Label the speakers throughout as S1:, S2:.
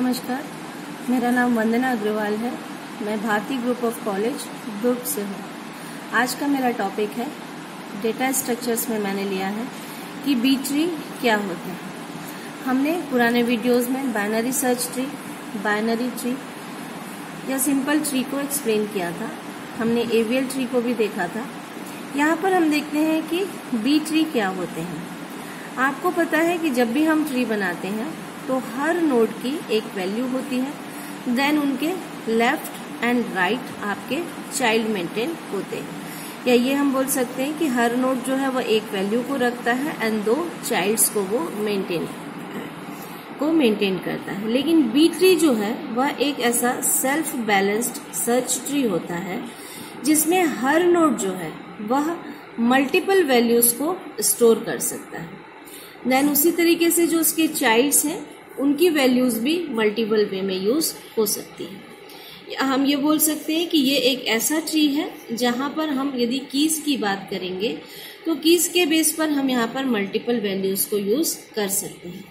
S1: नमस्कार, मेरा नाम वंदना अग्रवाल है। मैं भारती ग्रुप ऑफ कॉलेज दुर्ग से हूँ। आज का मेरा टॉपिक है डेटा स्ट्रक्चर्स में मैंने लिया है कि बी ट्री क्या होते हैं। हमने पुराने वीडियोस में binary search tree, binary tree या सिंपल ट्री को एक्सप्लेन किया था। हमने एवीएल ट्री को भी देखा था। यहाँ पर हम देखते हैं कि बी ट्री क्या होते हैं। आपको पता है कि जब भी हम ट्री बनाते हैं तो हर नोड की एक वैल्यू होती है, देन उनके लेफ्ट एंड राइट आपके चाइल्ड मेंटेन होते हैं, या ये हम बोल सकते हैं कि हर नोड जो है वह एक वैल्यू को रखता है एंड दो चाइल्ड्स को वो मेंटेन करता है। लेकिन बी ट्री जो है वह एक ऐसा सेल्फ बैलेंस्ड सर्च ट्री होता है जिसमें हर नोड जो है वह मल्टीपल वैल्यूज को स्टोर कर सकता है। देन उसी तरीके से जो उसके चाइल्ड्स हैं उनकी वैल्यूज भी मल्टीपल वे में यूज हो सकती है। हम ये बोल सकते हैं कि ये एक ऐसा ट्री है जहां पर हम यदि कीज की बात करेंगे तो कीज के बेस पर हम यहाँ पर मल्टीपल वैल्यूज को यूज कर सकते हैं।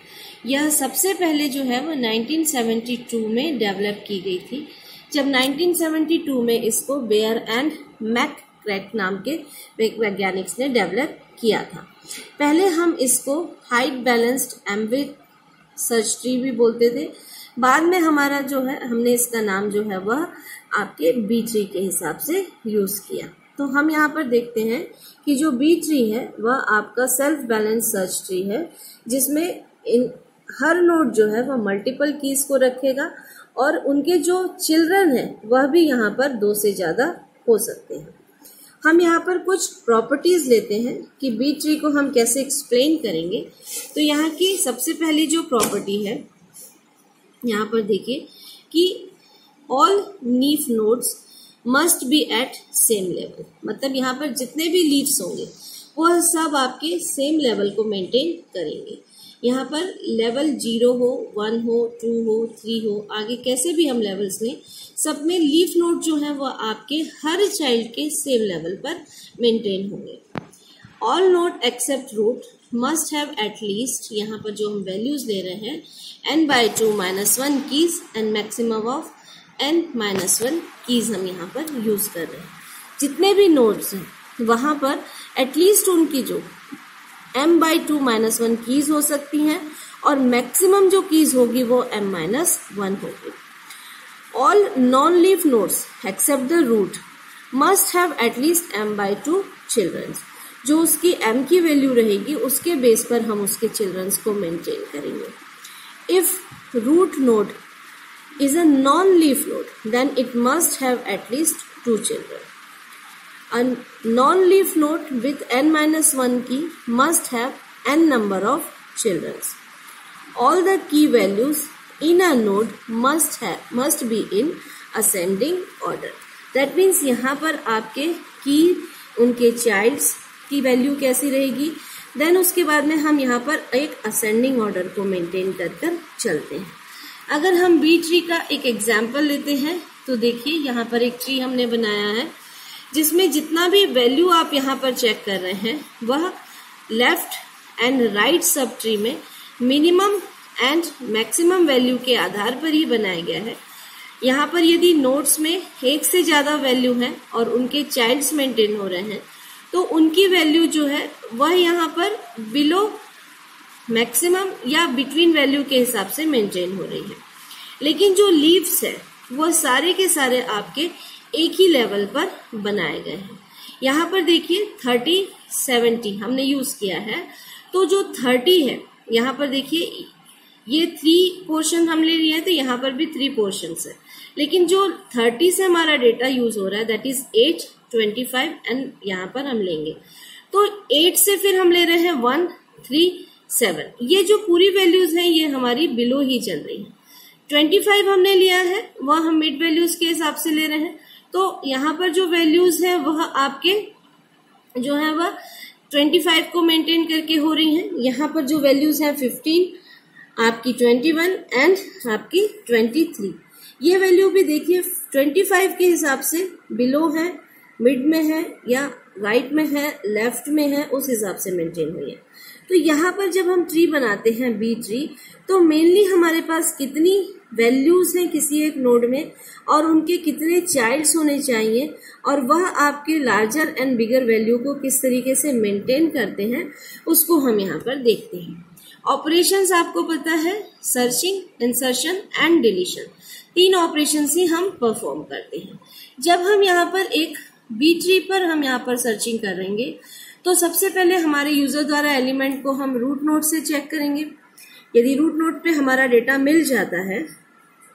S1: यह सबसे पहले जो है वो 1972 में डेवलप की गई थी, जब 1972 में इसको बेयर एंड मैकक्रैक नाम के वैज्ञानिक्स ने डेवलप किया था। पहले हम इसको height balanced ambit search tree भी बोलते थे। बाद में हमारा जो है हमने इसका नाम जो है वह आपके बी ट्री के हिसाब से यूज किया। तो हम यहाँ पर देखते हैं कि जो बी ट्री है वह आपका सेल्फ बैलेंस सर्च ट्री है, जिसमें हर नोड जो है वह मल्टीपल कीज को रखेगा और उनके जो चिल्ड्रन है वह भी यहाँ पर दो से ज्यादा हो सकते हैं। हम यहाँ पर कुछ प्रॉपर्टीज लेते हैं कि बी ट्री को हम कैसे एक्सप्लेन करेंगे। तो यहाँ की सबसे पहली जो प्रॉपर्टी है, यहाँ पर देखिए कि all leaf nodes must be at same level. मतलब यहाँ पर जितने भी लीव्स होंगे वह सब आपके सेम लेवल को मेंटेन करेंगे। यहाँ पर लेवल 0 हो, 1 हो, 2 हो, 3 हो, आगे कैसे भी हम लेवल्स लें, सब में लीफ नोड जो है वह आपके हर चाइल्ड के सेम लेवल पर मेंटेन होंगे। All node except root must have at least, यहाँ पर जो हम वैल्यूज ले रहे हैं, n/2-1 keys and maximum of n-1 keys हम यहाँ पर यूज कर रहे हैं। जितने भी नोड्स हैं वहां पर एटलीस्ट उनकी जो m/2-1 कीज हो सकती हैं और मैक्सिमम जो कीज होगी वो m-1 होगी। All non leaf nodes except the root must have at least m/2 childrens. जो उसकी m की वैल्यू रहेगी उसके बेस पर हम उसके चिल्ड्रंस को मेंटेन करेंगे। If root node is a non leaf node then it must have at least 2 children. A non-leaf node with n-1 key must have n number of children. All the key values in a node must be in ascending order. That means यहाँ पर आपके की उनके childs की value कैसी रहेगी, then उसके बाद में हम यहाँ पर एक असेंडिंग ऑर्डर को मेंटेन कर चलते हैं। अगर हम बी ट्री का एक एग्जाम्पल लेते हैं तो देखिए यहाँ पर एक ट्री हमने बनाया है जिसमें जितना भी वैल्यू आप यहाँ पर चेक कर रहे हैं वह left and right sub tree में मिनिमम एंड मैक्सिमम वैल्यू के आधार पर ही बनाया गया है। यहाँ पर यदि नोड्स में एक से ज्यादा वैल्यू है और उनके चाइल्ड्स मेंटेन हो रहे हैं तो उनकी वैल्यू जो है वह यहाँ पर बिलो मैक्सिमम या बिटवीन वैल्यू के हिसाब से मेंटेन हो रही है। लेकिन जो लीव्स है वह सारे के सारे आपके एक ही लेवल पर बनाए गए हैं। यहाँ पर देखिए 30-70 हमने यूज किया है। तो जो 30 है यहाँ पर देखिए ये 3 पोर्शन हमने लिए हैं तो यहाँ पर भी 3 पोर्शन है। लेकिन जो 30 से हमारा डेटा यूज हो रहा है दैट इज 8, 25 एंड यहाँ पर हम लेंगे तो 8 से फिर हम ले रहे हैं 1, 3, 7। ये जो पूरी वैल्यूज हैं ये हमारी बिलो ही चल रही है। 25 हमने लिया है वह हम मिड वैल्यूज के हिसाब से ले रहे हैं। तो यहाँ पर जो वैल्यूज है वह आपके जो है वह 25 को मेंटेन करके हो रही हैं। यहाँ पर जो वैल्यूज है 15, आपकी 21 एंड आपकी 23। ये वैल्यू भी देखिए 25 के हिसाब से बिलो है, मिड में है या राइट में है, लेफ्ट में है, उस हिसाब से मेंटेन हुई है। तो यहाँ पर जब हम ट्री बनाते हैं बी ट्री, तो मेनली हमारे पास कितनी वैल्यूज हैं किसी एक नोड में और उनके कितने चाइल्ड्स होने चाहिए और वह आपके लार्जर एंड बिगर वैल्यू को किस तरीके से मेंटेन करते हैं, उसको हम यहाँ पर देखते हैं। ऑपरेशंस आपको पता है, searching, insertion and deletion, 3 operations ही हम परफॉर्म करते हैं। जब हम यहाँ पर एक बी ट्री पर हम यहाँ पर सर्चिंग करेंगे तो सबसे पहले हमारे यूजर द्वारा एलिमेंट को हम रूट नोड से चेक करेंगे। यदि रूट नोड पे हमारा डेटा मिल जाता है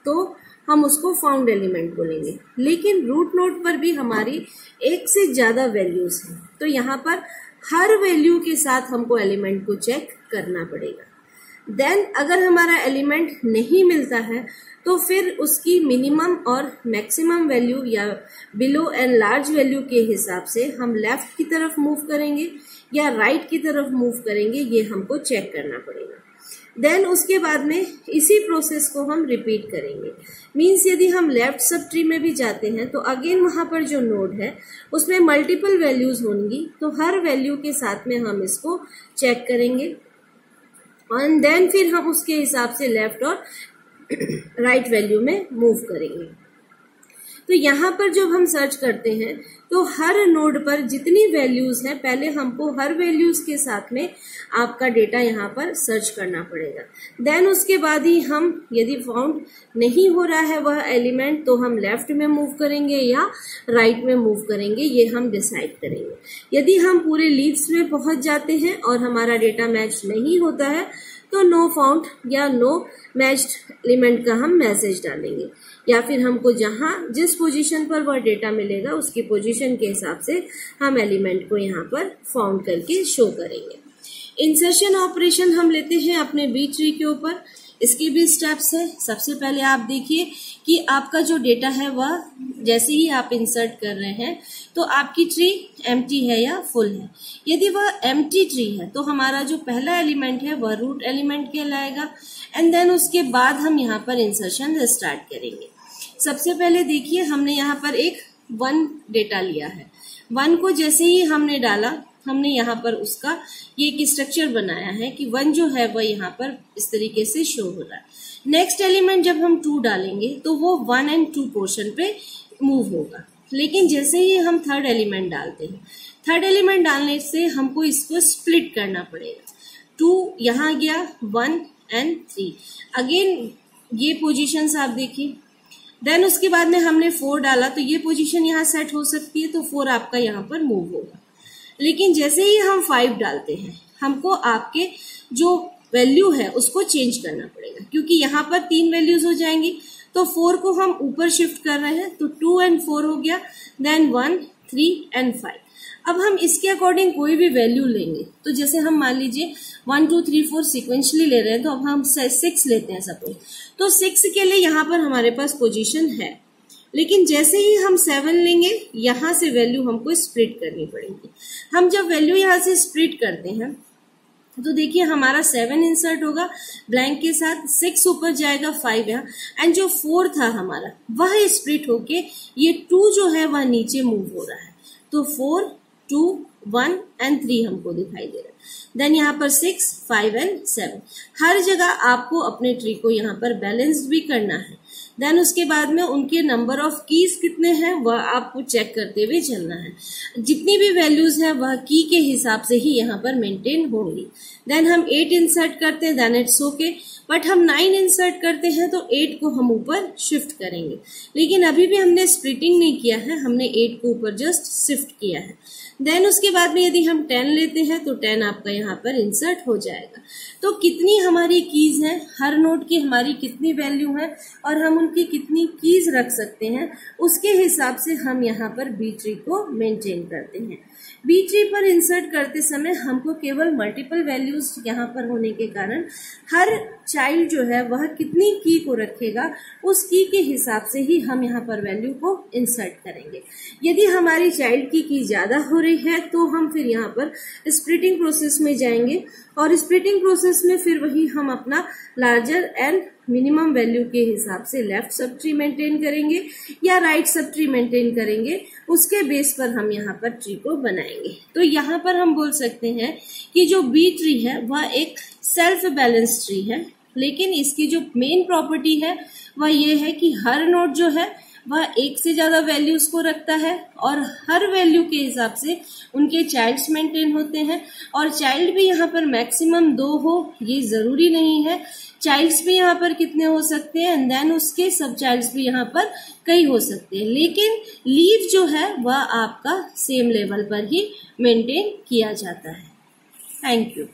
S1: तो हम उसको फाउंड एलिमेंट बोलेंगे। लेकिन रूट नोड पर भी हमारी एक से ज्यादा वैल्यूज हैं, तो यहाँ पर हर वैल्यू के साथ हमको एलिमेंट को चेक करना पड़ेगा। देन अगर हमारा एलिमेंट नहीं मिलता है तो फिर उसकी मिनिमम और मैक्सिमम वैल्यू या बिलो एंड लार्ज वैल्यू के हिसाब से हम लेफ्ट की तरफ मूव करेंगे या राइट की तरफ मूव करेंगे, ये हमको चेक करना पड़ेगा। देन उसके बाद में इसी प्रोसेस को हम रिपीट करेंगे। मीन्स यदि हम लेफ्ट सब ट्री में भी जाते हैं तो अगेन वहां पर जो नोड है उसमें मल्टीपल वैल्यूज होंगी, तो हर वैल्यू के साथ में हम इसको चेक करेंगे एंड देन फिर हम उसके हिसाब से लेफ्ट और राइट वैल्यू में मूव करेंगे। तो यहाँ पर जब हम सर्च करते हैं तो हर नोड पर जितनी वैल्यूज हैं पहले हमको हर वैल्यूज के साथ में आपका डेटा यहाँ पर सर्च करना पड़ेगा। देन उसके बाद ही हम यदि फाउंड नहीं हो रहा है वह एलिमेंट तो हम लेफ्ट में मूव करेंगे या राइट में मूव करेंगे, ये हम डिसाइड करेंगे। यदि हम पूरे लीव्स में पहुंच जाते हैं और हमारा डेटा मैच नहीं होता है तो नो फाउंड या नो मैच्ड एलिमेंट का हम मैसेज डालेंगे, या फिर हमको जहां जिस पोजीशन पर वह डेटा मिलेगा उसकी पोजीशन के हिसाब से हम एलिमेंट को यहाँ पर फाउंड करके शो करेंगे। इंसर्शन ऑपरेशन हम लेते हैं अपने बी ट्री के ऊपर। इसके भी स्टेप्स है। सबसे पहले आप देखिए कि आपका जो डेटा है वह जैसे ही आप इंसर्ट कर रहे हैं तो आपकी ट्री एम्प्टी है या फुल है। यदि वह एम्प्टी ट्री है तो हमारा जो पहला एलिमेंट है वह रूट एलिमेंट कहलाएगा एंड देन उसके बाद हम यहाँ पर इंसर्शन स्टार्ट करेंगे। सबसे पहले देखिए हमने यहाँ पर एक 1 डेटा लिया है। 1 को जैसे ही हमने डाला हमने यहाँ पर उसका ये एक स्ट्रक्चर बनाया है कि 1 जो है वह यहाँ पर इस तरीके से शो हो रहा है। नेक्स्ट एलिमेंट जब हम 2 डालेंगे तो वो 1 and 2 पोर्शन पे मूव होगा। लेकिन जैसे ही हम थर्ड एलिमेंट डालते हैं, थर्ड एलिमेंट डालने से हमको इसको स्प्लिट करना पड़ेगा। 2 यहाँ गया, 1 and 3 अगेन ये पोजीशंस आप देखिए। देन उसके बाद में हमने 4 डाला तो ये पोजीशन यहाँ सेट हो सकती है, तो 4 आपका यहाँ पर मूव होगा। लेकिन जैसे ही हम 5 डालते हैं हमको आपके जो वैल्यू है उसको चेंज करना पड़ेगा, क्योंकि यहाँ पर 3 वैल्यूज हो जाएंगी। तो 4 को हम ऊपर शिफ्ट कर रहे हैं तो 2 and 4 हो गया, देन 1, 3 and 5। अब हम इसके अकॉर्डिंग कोई भी वैल्यू लेंगे, तो जैसे हम मान लीजिए 1, 2, 3, 4 सिक्वेंशली ले रहे हैं, तो अब हम 6 लेते हैं सपोज। तो 6 के लिए यहाँ पर हमारे पास पोजीशन है, लेकिन जैसे ही हम 7 लेंगे यहाँ से वैल्यू हमको स्प्लिट करनी पड़ेगी। हम जब वैल्यू यहाँ से स्प्लिट करते हैं तो देखिए हमारा 7 इंसर्ट होगा ब्लैंक के साथ, 6 ऊपर जाएगा, 5 यहाँ, एंड जो 4 था हमारा वह स्प्लिट होके ये 2 जो है वह नीचे मूव हो रहा है। तो 4, 2, 1 and 3 हमको दिखाई दे रहा है। देन यहाँ पर 6, 5 and 7। हर जगह आपको अपने ट्री को यहाँ पर बैलेंस्ड भी करना है। देन उसके बाद में उनके नंबर ऑफ कीज कितने हैं वह आपको चेक करते हुए चलना है। जितनी भी वैल्यूज है वह की के हिसाब से ही यहाँ पर मेंटेन होंगी। देन हम 8 इंसर्ट करते हैं, देन इट्स ओके। बट हम 9 इंसर्ट करते हैं तो 8 को हम ऊपर शिफ्ट करेंगे, लेकिन अभी भी हमने स्प्लिटिंग नहीं किया है, हमने 8 को ऊपर जस्ट शिफ्ट किया है। देन उसके बाद में यदि हम 10 लेते हैं तो 10 आपका यहाँ पर इंसर्ट हो जाएगा। तो कितनी हमारी कीज है, हर नोड की हमारी कितनी वैल्यू है और हम उनकी कितनी कीज रख सकते हैं, उसके हिसाब से हम यहाँ पर बी ट्री को मेंटेन करते हैं। बी ट्री पर इंसर्ट करते समय हमको केवल मल्टीपल वैल्यूज यहाँ पर होने के कारण हर चाइल्ड जो है वह कितनी की को रखेगा उस की के हिसाब से ही हम यहाँ पर वैल्यू को इंसर्ट करेंगे। यदि हमारी चाइल्ड की ज्यादा हो रही है तो हम फिर यहाँ पर स्प्लिटिंग प्रोसेस में जाएंगे और स्प्लिटिंग प्रोसेस में फिर वही हम अपना लार्जर एंड मिनिमम वैल्यू के हिसाब से लेफ्ट सब ट्री मेंटेन करेंगे या राइट सब ट्री मेंटेन करेंगे, उसके बेस पर हम यहाँ पर ट्री को बनाएंगे। तो यहाँ पर हम बोल सकते हैं कि जो बी ट्री है वह एक सेल्फ बैलेंस ट्री है, लेकिन इसकी जो मेन प्रॉपर्टी है वह ये है कि हर नोड जो है वह एक से ज्यादा वैल्यूज को रखता है और हर वैल्यू के हिसाब से उनके चाइल्ड्स मेंटेन होते हैं। और चाइल्ड भी यहाँ पर मैक्सिमम 2 हो ये जरूरी नहीं है, चाइल्ड्स भी यहाँ पर कितने हो सकते हैं एंड देन उसके सब चाइल्ड्स भी यहाँ पर कई हो सकते हैं, लेकिन लीफ जो है वह आपका सेम लेवल पर ही मेंटेन किया जाता है। Thank you.